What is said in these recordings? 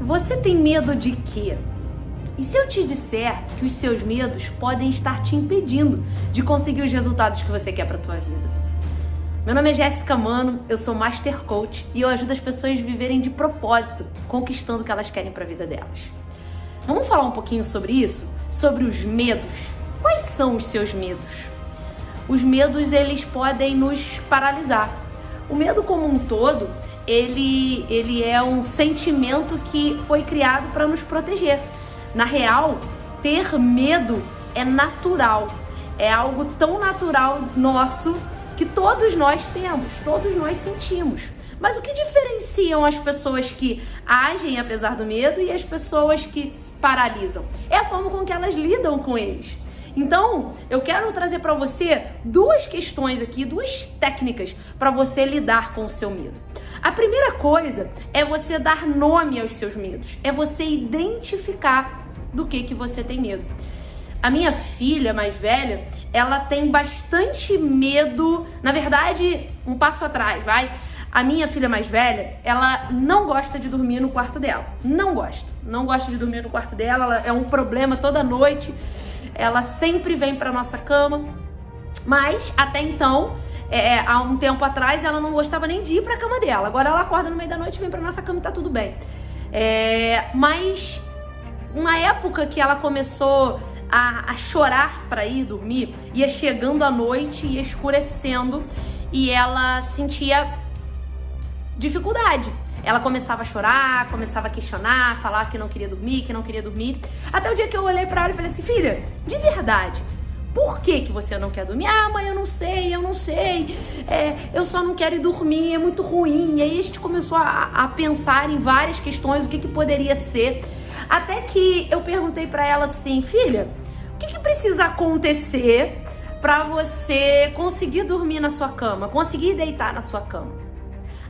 Você tem medo de quê? E se eu te disser que os seus medos podem estar te impedindo de conseguir os resultados que você quer para a tua vida? Meu nome é Jéssica Mano, eu sou Master Coach e eu ajudo as pessoas a viverem de propósito, conquistando o que elas querem para a vida delas. Vamos falar um pouquinho sobre isso? Sobre os medos. Quais são os seus medos? Os medos, eles podem nos paralisar. O medo como um todo, ele é um sentimento que foi criado para nos proteger. Na real, ter medo é natural. É algo tão natural nosso que todos nós temos, todos nós sentimos. Mas o que diferenciam as pessoas que agem apesar do medo e as pessoas que se paralisam? É a forma com que elas lidam com eles. Então, eu quero trazer para você duas questões aqui, duas técnicas para você lidar com o seu medo. A primeira coisa é você dar nome aos seus medos, é você identificar do que você tem medo. A minha filha mais velha, ela tem bastante medo, na verdade, um passo atrás, vai. A minha filha mais velha, ela não gosta de dormir no quarto dela, não gosta de dormir no quarto dela, ela é um problema toda noite. Ela sempre vem para nossa cama, mas até então, há um tempo atrás, ela não gostava nem de ir para a cama dela. Agora ela acorda no meio da noite, vem para nossa cama e tá tudo bem. Mas uma época que ela começou a chorar para ir dormir, ia chegando a noite, ia escurecendo e ela sentia dificuldade. Ela começava a chorar, começava a questionar, falar que não queria dormir, Até o dia que eu olhei pra ela e falei assim, filha, de verdade, por que você não quer dormir? Ah, mãe, eu não sei, eu só não quero ir dormir, é muito ruim. E aí a gente começou a pensar em várias questões, o que poderia ser. Até que eu perguntei pra ela assim, filha, o que precisa acontecer pra você conseguir dormir na sua cama, conseguir deitar na sua cama?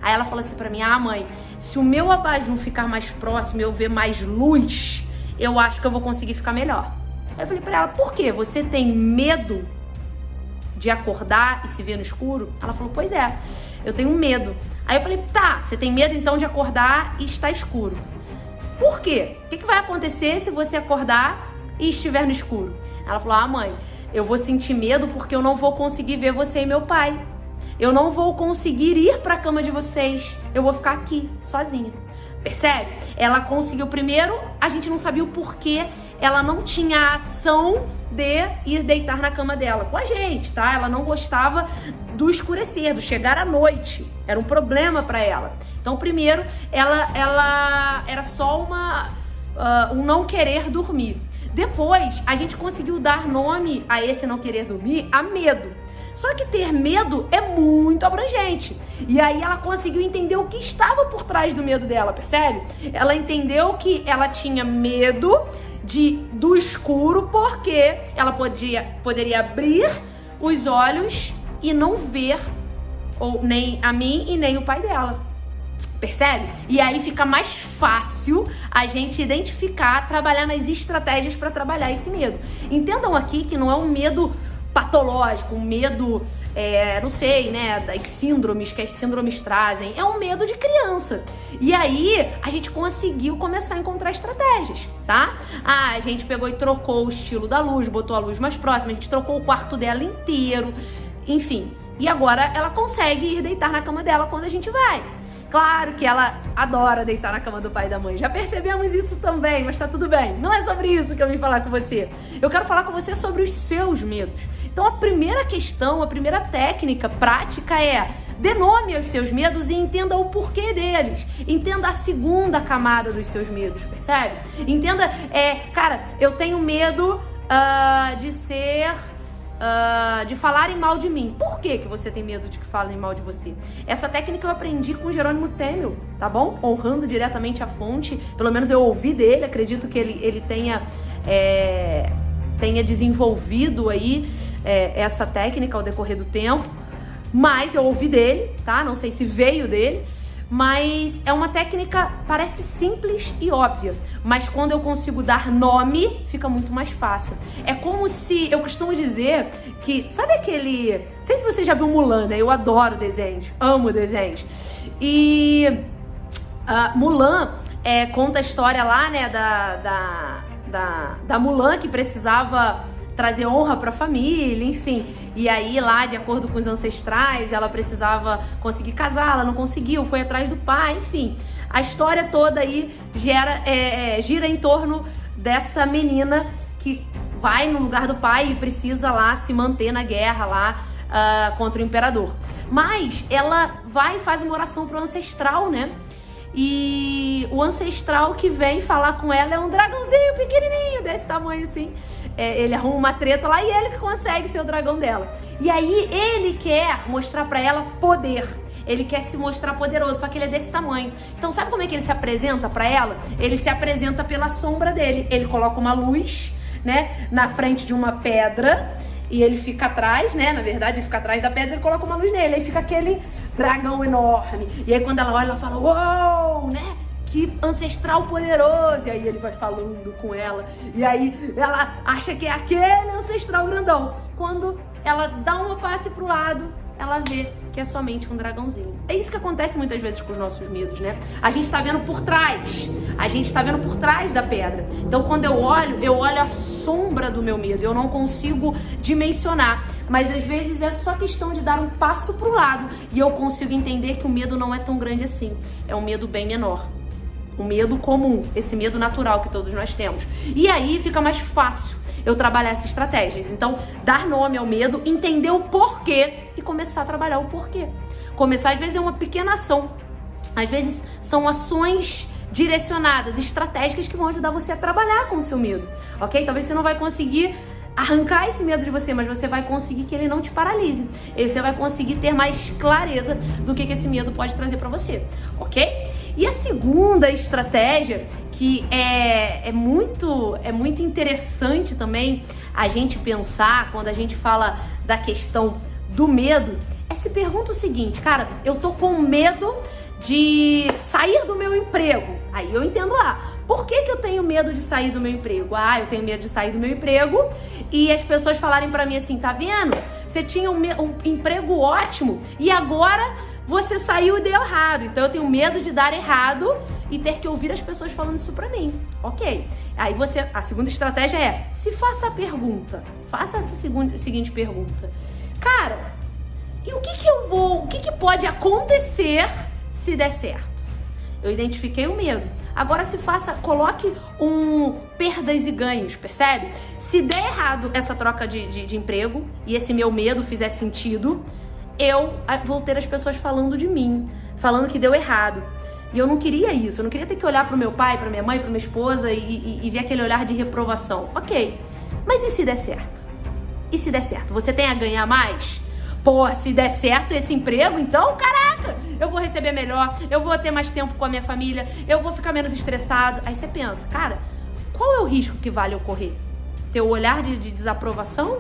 Aí ela falou assim pra mim, mãe, se o meu abajur ficar mais próximo e eu ver mais luz, eu acho que eu vou conseguir ficar melhor. Aí eu falei pra ela, por quê? Você tem medo de acordar e se ver no escuro? Ela falou, pois é, eu tenho medo. Aí eu falei, tá, você tem medo então de acordar e estar escuro. Por quê? O que vai acontecer se você acordar e estiver no escuro? Ela falou, mãe, eu vou sentir medo porque eu não vou conseguir ver você e meu pai. Eu não vou conseguir ir para a cama de vocês. Eu vou ficar aqui, sozinha. Percebe? Ela conseguiu primeiro, a gente não sabia o porquê ela não tinha a ação de ir deitar na cama dela com a gente, tá? Ela não gostava do escurecer, do chegar à noite. Era um problema para ela. Então, primeiro, ela era só um não querer dormir. Depois, a gente conseguiu dar nome a esse não querer dormir, a medo. Só que ter medo é muito abrangente. E aí ela conseguiu entender o que estava por trás do medo dela, percebe? Ela entendeu que ela tinha medo do escuro porque ela poderia abrir os olhos e não ver nem a mim e nem o pai dela. Percebe? E aí fica mais fácil a gente identificar, trabalhar nas estratégias para trabalhar esse medo. Entendam aqui que não é um medo patológico, um medo, não sei, né, das síndromes que as síndromes trazem. É um medo de criança. E aí, a gente conseguiu começar a encontrar estratégias, tá? A gente pegou e trocou o estilo da luz, botou a luz mais próxima, a gente trocou o quarto dela inteiro, enfim. E agora ela consegue ir deitar na cama dela quando a gente vai. Claro que ela adora deitar na cama do pai e da mãe. Já percebemos isso também, mas tá tudo bem. Não é sobre isso que eu vim falar com você. Eu quero falar com você sobre os seus medos. Então a primeira questão, a primeira técnica prática é: dê nome aos seus medos e entenda o porquê deles. Entenda a segunda camada dos seus medos, percebe? Entenda, cara, eu tenho medo de falarem mal de mim. Por que você tem medo de que falem mal de você? Essa técnica eu aprendi com Jerônimo Temel, tá bom? Honrando diretamente a fonte, pelo menos eu ouvi dele, acredito que ele tenha desenvolvido aí essa técnica ao decorrer do tempo, mas eu ouvi dele, tá? Não sei se veio dele, mas é uma técnica, parece simples e óbvia, mas quando eu consigo dar nome, fica muito mais fácil. É como se, eu costumo dizer que, sabe aquele, não sei se você já viu Mulan, né? Eu adoro desenhos, amo desenhos, e Mulan conta a história lá, né, da Mulan, que precisava trazer honra para a família, enfim. E aí lá, de acordo com os ancestrais, ela precisava conseguir casar, ela não conseguiu, foi atrás do pai, enfim. A história toda aí gira em torno dessa menina que vai no lugar do pai e precisa lá se manter na guerra lá contra o imperador. Mas ela vai e faz uma oração pro ancestral, né? E o ancestral que vem falar com ela é um dragãozinho pequenininho, desse tamanho assim. Ele arruma uma treta lá e ele que consegue ser o dragão dela. E aí ele quer mostrar pra ela poder. Ele quer se mostrar poderoso, só que ele é desse tamanho. Então sabe como é que ele se apresenta pra ela? Ele se apresenta pela sombra dele. Ele coloca uma luz, né, na frente de uma pedra. E ele fica atrás, né? Na verdade, ele fica atrás da pedra e coloca uma luz nele. Aí fica aquele dragão enorme. E aí quando ela olha, ela fala, uou, né? Que ancestral poderoso. E aí ele vai falando com ela. E aí ela acha que é aquele ancestral grandão. Quando ela dá uma passe pro lado, ela vê que é somente um dragãozinho. É isso que acontece muitas vezes com os nossos medos, né? A gente tá vendo por trás. A gente tá vendo por trás da pedra. Então, quando eu olho a sombra do meu medo. Eu não consigo dimensionar. Mas, às vezes, é só questão de dar um passo pro lado. E eu consigo entender que o medo não é tão grande assim. É um medo bem menor. Um medo comum. Esse medo natural que todos nós temos. E aí, fica mais fácil eu trabalhar essas estratégias. Então, dar nome ao medo, entender o porquê e começar a trabalhar o porquê. Começar, às vezes, é uma pequena ação. Às vezes, são ações direcionadas, estratégicas que vão ajudar você a trabalhar com o seu medo, ok? Talvez você não vai conseguir arrancar esse medo de você, mas você vai conseguir que ele não te paralise. E você vai conseguir ter mais clareza do que esse medo pode trazer pra você, ok? E a segunda estratégia, que é muito interessante também a gente pensar quando a gente fala da questão do medo, se pergunta o seguinte, cara, eu tô com medo de sair do meu emprego. Aí eu entendo lá, por que eu tenho medo de sair do meu emprego? Eu tenho medo de sair do meu emprego e as pessoas falarem pra mim assim, tá vendo? Você tinha um emprego ótimo e agora você saiu e deu errado. Então eu tenho medo de dar errado e ter que ouvir as pessoas falando isso pra mim. Ok. Aí a segunda estratégia é, se faça a pergunta. Faça essa seguinte pergunta. Cara, e o que pode acontecer se der certo? Eu identifiquei o medo. Agora coloque perdas e ganhos, percebe? Se der errado essa troca de emprego e esse meu medo fizer sentido, eu vou ter as pessoas falando de mim, falando que deu errado. E eu não queria isso, eu não queria ter que olhar pro meu pai, pra minha mãe, pra minha esposa e ver aquele olhar de reprovação. Ok, mas e se der certo? E se der certo? Você tem a ganhar mais? Pô, se der certo esse emprego, então, caraca, eu vou receber melhor, eu vou ter mais tempo com a minha família, eu vou ficar menos estressado. Aí você pensa, cara, qual é o risco que vale ocorrer? Ter o olhar de desaprovação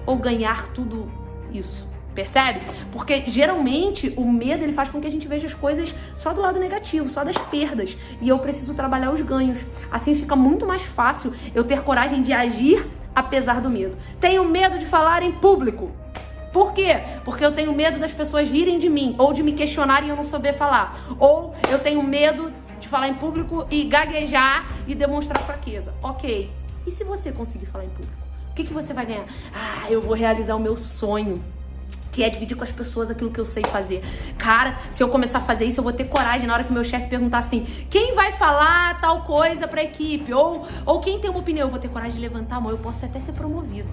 ou ganhar tudo isso? Percebe? Porque geralmente o medo ele faz com que a gente veja as coisas só do lado negativo, só das perdas. E eu preciso trabalhar os ganhos. Assim fica muito mais fácil eu ter coragem de agir apesar do medo. Tenho medo de falar em público. Por quê? Porque eu tenho medo das pessoas rirem de mim, ou de me questionarem e eu não saber falar. Ou eu tenho medo de falar em público e gaguejar e demonstrar fraqueza. Ok. E se você conseguir falar em público? O que você vai ganhar? Eu vou realizar o meu sonho, que é dividir com as pessoas aquilo que eu sei fazer. Cara, se eu começar a fazer isso, eu vou ter coragem na hora que meu chefe perguntar assim, quem vai falar tal coisa pra equipe? Ou quem tem uma opinião, eu vou ter coragem de levantar a mão, eu posso até ser promovido.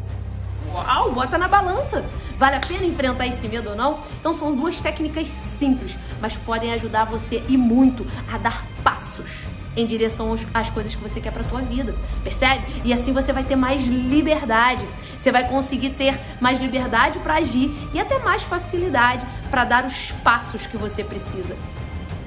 Uau, bota na balança. Vale a pena enfrentar esse medo ou não? Então são duas técnicas simples, mas podem ajudar você e muito a dar passos em direção às coisas que você quer pra tua vida, percebe? E assim você vai ter mais liberdade, você vai conseguir ter mais liberdade pra agir e até mais facilidade pra dar os passos que você precisa.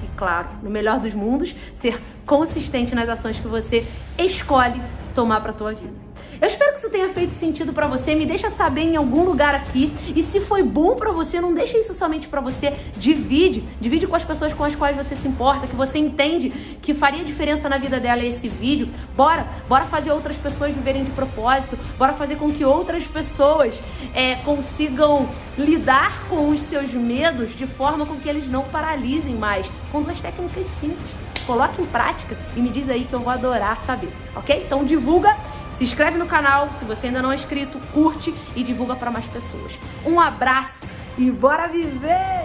E claro, no melhor dos mundos, ser consistente nas ações que você escolhe tomar pra tua vida. Eu espero que isso tenha feito sentido pra você, me deixa saber em algum lugar aqui, e se foi bom pra você, não deixa isso somente pra você, divide com as pessoas com as quais você se importa, que você entende que faria diferença na vida dela esse vídeo. Bora fazer outras pessoas viverem de propósito, bora fazer com que outras pessoas consigam lidar com os seus medos de forma com que eles não paralisem mais, com 2 técnicas simples. Coloque em prática e me diz aí que eu vou adorar saber, ok? Então divulga, se inscreve no canal, se você ainda não é inscrito, curte e divulga para mais pessoas. Um abraço e bora viver!